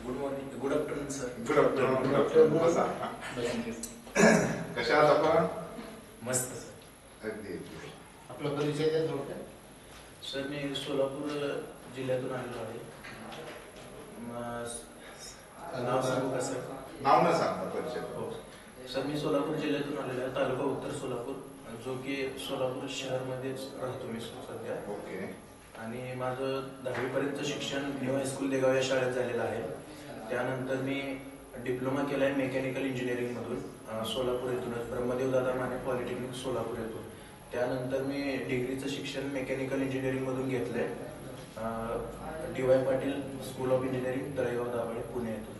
Good morning, good afternoon sir. Good afternoon. बसा. कशा आहात आपण? मस्त सर. अगदी. आपला परिचय द्या थोडक्यात. सर मी सोलापूर जिल्ह्यातून आलेलो आहे. नाव सांगू का सर? नाव न सांगता परिचय. हो सर, मी सोलापूर जिल्ह्यातून आलेलो आहे, तालुका उत्तर सोलापूर, जो की सोलापूर शहरमध्येच राहतो मी सध्या. ओके. आणि माझं 10वी पर्यंत शिक्षण न्यू हायस्कूल देगाव या शाळेत झालेलं आहे. त्यानंतर मी डिप्लोमा केला आहे मेकॅनिकल इंजिनिअरिंगमधून सोलापूर येथूनच, ब्रह्मदेव दादा माने पॉलिटेक्निक सोलापूर येथून. त्यानंतर मी डिग्रीचं शिक्षण मेकॅनिकल इंजिनिअरिंगमधून घेतलं आहे DY. Patil school of engineering Talegaon Dabhade Pune येथून.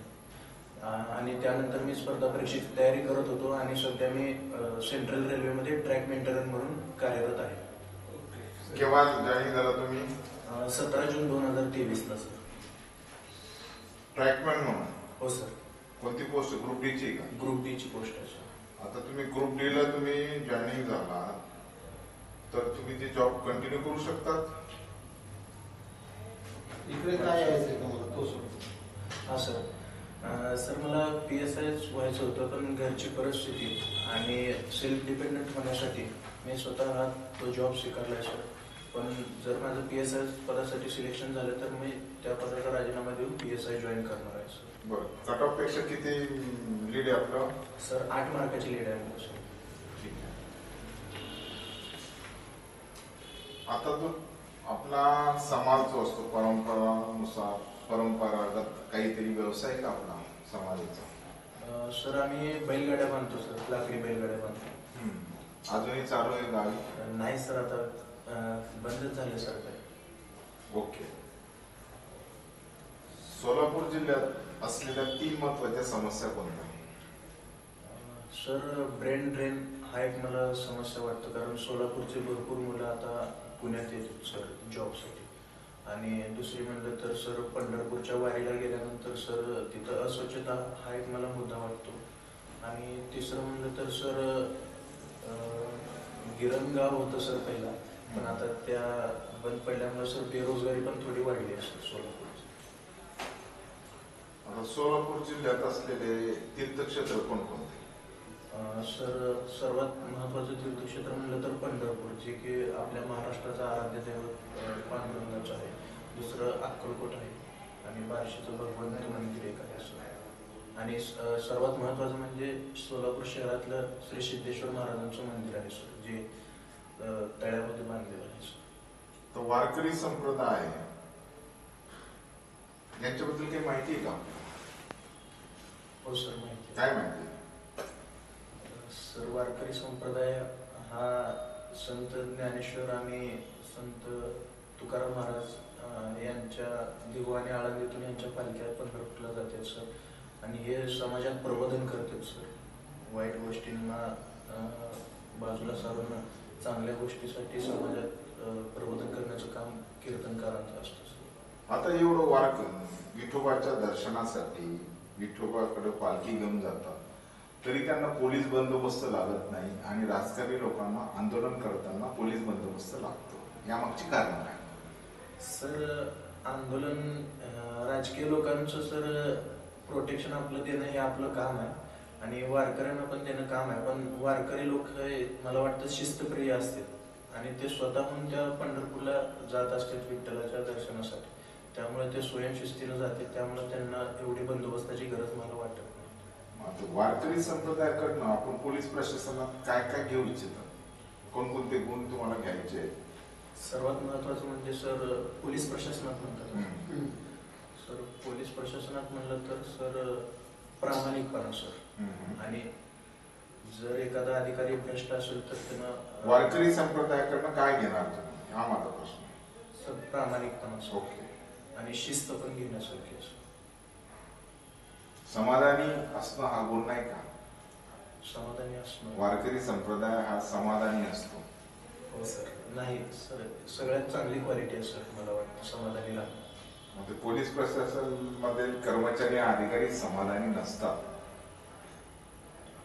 आणि त्यानंतर मी स्पर्धा परीक्षेची तयारी करत होतो आणि सध्या मी सेंट्रल रेल्वेमध्ये ट्रॅक मेंटेनर म्हणून कार्यरत आहे. केव्हा जॉईन झाला तुम्ही? 17 जून 2023 सर. ट्रॅकमॅन म्हणून? हो सर. कोणती पोस्ट? ग्रुप डी ची का? ग्रुप डी ची पोस्ट आहे सर. आता तुम्ही ग्रुप डी ला तुम्ही जॉईनिंग झाला तर तुम्ही ते जॉब कंटिन्यू करू शकतात? इकडे काय यायचंय तुम्हाला तो सोडून? हा सर. सर मला PSI व्हायचं होतं, पण घरची परिस्थिती आणि सेल्फ डिपेंडंट होण्यासाठी मी स्वतः तो जॉब स्वीकारला आहे सर. पण जर माझं PSI पदासाठी सिलेक्शन झालं तर मी त्या पदाचा राजीनामा देऊन PSI जॉईन करणार आहे सर. बरं. कट ऑफ पेक्षा किती लीड आहे आपलं? सर 8 मार्काची लीड आहे मला सर. ठीक आहे. आता तो आपला समाज जो असतो परंपरानुसार परंपरागत काहीतरी व्यवसाय का आपला समाजाचा? सर आम्ही बैलगाड्या बांधतो सर, लाकडी बैलगाड्या बांधतो. अजूनही चालू आहे गावी? नाही सर, आता बंदच झाले सर काही. ओके. सोलापूर जिल्ह्यात असलेल्या 3 महत्वाच्या समस्या कोणत्या? सर ब्रेन ड्रेन हा एक मला समस्या वाटतं, कारण सोलापूरचे भरपूर मुलं आता पुण्यात येतात सर जॉबसाठी. आणि दुसरी म्हणलं तर सर पंढरपूरच्या वारीला गेल्यानंतर सर तिथं अस्वच्छता हा एक मला मुद्दा वाटतो. आणि तिसरं म्हणलं तर सर गिरणगाव होतं सर पहिला, पण आता त्या बंद पडल्यामुळे सर बेरोजगारी पण थोडी वाढली आहे सर सोलापूरची. आता सोलापूर जिल्ह्यात असलेले तीर्थक्षेत्र कोणकोणते? सर सर्वात महत्त्वाचं तीर्थक्षेत्र म्हणलं तर पंढरपूर, जे की आपल्या महाराष्ट्राचं आराध्य दैवत पांडुरंगाचं आहे. दुसरं अक्कलकोट आहे आणि बार्शीचं भगवंत मंदिर एक आहे सर. आणि सर्वात महत्त्वाचं म्हणजे सोलापूर शहरातलं श्री सिद्धेश्वर महाराजांचं मंदिर आहे सर, जे तळ्यामध्ये बांधलेलं आहे सर. तर वारकरी संप्रदाय यांच्याबद्दल काही माहिती आहे का? हो सर, माहिती. काय माहिती? सर वारकरी संप्रदाय हा संत ज्ञानेश्वर आणि संत तुकाराम महाराज यांच्या दिवा आणि आळंदीतून यांच्या पालख्या पंढरपूरला जातात सर. आणि हे समाजात प्रबोधन करतात सर. वाईट गोष्टींना बाजूला सारून चांगल्या गोष्टीसाठी समाजात प्रबोधन करण्याचं काम कीर्तनकारांचं असतं सर. आता एवढं वारकरी विठोबाच्या दर्शनासाठी विठोबाकडे पालखी घेऊन जातात, तरी त्यांना पोलीस बंदोबस्त लागत नाही आणि राजकारणी लोकांना आंदोलन करताना पोलीस बंदोबस्त लागतो. यामागची कारण काय? सर आंदोलन राजकीय लोकांचं सर प्रोटेक्शन आपलं देणं हे आपलं काम आहे आणि वारकऱ्यांना पण देणं काम आहे. पण वारकरी लोक मला वाटतं शिस्तप्रिय असतात आणि ते स्वतःहून त्या पंढरपूरला जात असतात विठ्ठलाच्या दर्शनासाठी. त्यामुळे ते स्वयंशिस्तीनं जातात, त्यामुळे त्यांना एवढी बंदोबस्ताची गरज मला वाटत नाही. वारकरी संप्रदायाकडनं आपण पोलीस प्रशासनात काय काय घेऊ इच्छितात? कोणकोणते गुण तुम्हाला घ्यायचे आहेत? सर्वात महत्वाचं म्हणजे सर पोलीस प्रशासनात म्हणतात सर. पोलीस प्रशासनात म्हणलं तर सर प्रामाणिकपणा सर. आणि जर एखादा अधिकारी भ्रष्ट असेल तर त्यांना वारकरी संप्रदायाकडनं काय घेणार तुम्ही? हा माझा प्रश्न. सर प्रामाणिकपणा सर. ओके. आणि शिस्त पण घेण्यासारखी असं. समाधानी असणं हा गुण नाही का? समाधानी असणं. वारकरी संप्रदाय हा समाधानी असतो. हो सर. नाही सर, सगळ्यात चांगली क्वालिटी आहे सर मला वाटतं समाधानी राहणं. म्हणजे पोलीस प्रशासन मध्ये कर्मचारी अधिकारी समाधानी नसतात.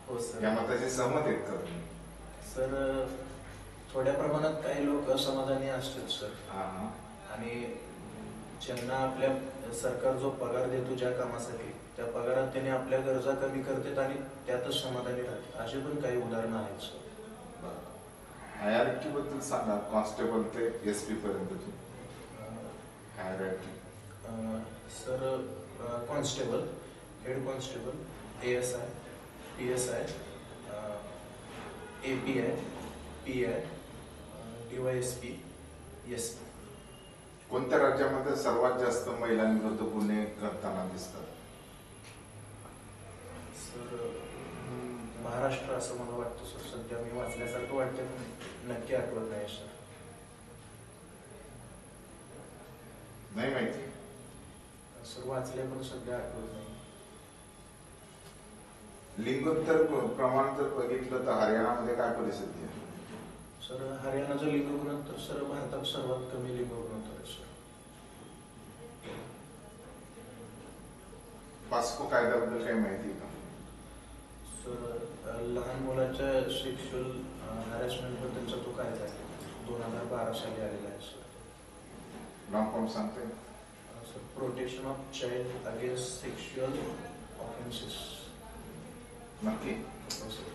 हो सर. या मताशी सहमत आहेत का तुम्ही? सर थोड्या प्रमाणात काही लोक असमाधानी असतात सर. हा. आणि ज्यांना आपल्या तर सरकार जो पगार देतो ज्या कामासाठी त्या पगारात त्याने आपल्या गरजा कमी करतात आणि त्यातच समाधानी राहते. असे पण काही उदाहरणं आहेत सर. हायरार्की बद्दल सांगा, कॉन्स्टेबल ते एसपी पर्यंतची hierarchy. Sir constable, head constable, ASI, PSI, API, PI, DYSP, SP. कोणत्या राज्यामध्ये सर्वात जास्त महिलांविरुद्ध गुन्हे करताना दिसतात? सर महाराष्ट्र असं मला वाटतं सर. सध्या मी वाचल्यासारखं वाटतं पण नक्की आठवत नाही सर. नाही माहिती. सर वाचले पण सध्या आठवत नाही. लिंगोत्तर प्रमाण जर बघितलं तर हरियाणामध्ये काय परिस्थिती आहे? सर हरियाणाचं लिंग गुणोत्तर सर भारतात सर्वात कमी लिंग गुणोत्तर आहे सर. पास्को कायद्याबद्दल काही माहिती आहे का? सर लहान मुलाच्या सेक्शुअल हॅरेसमेंट बद्दलचा तो कायदा आहे 2012 साली आलेला आहे सर. लॉंग फॉर्म सांगते. Sir protection of child against sexual offences. नक्की. हो सर.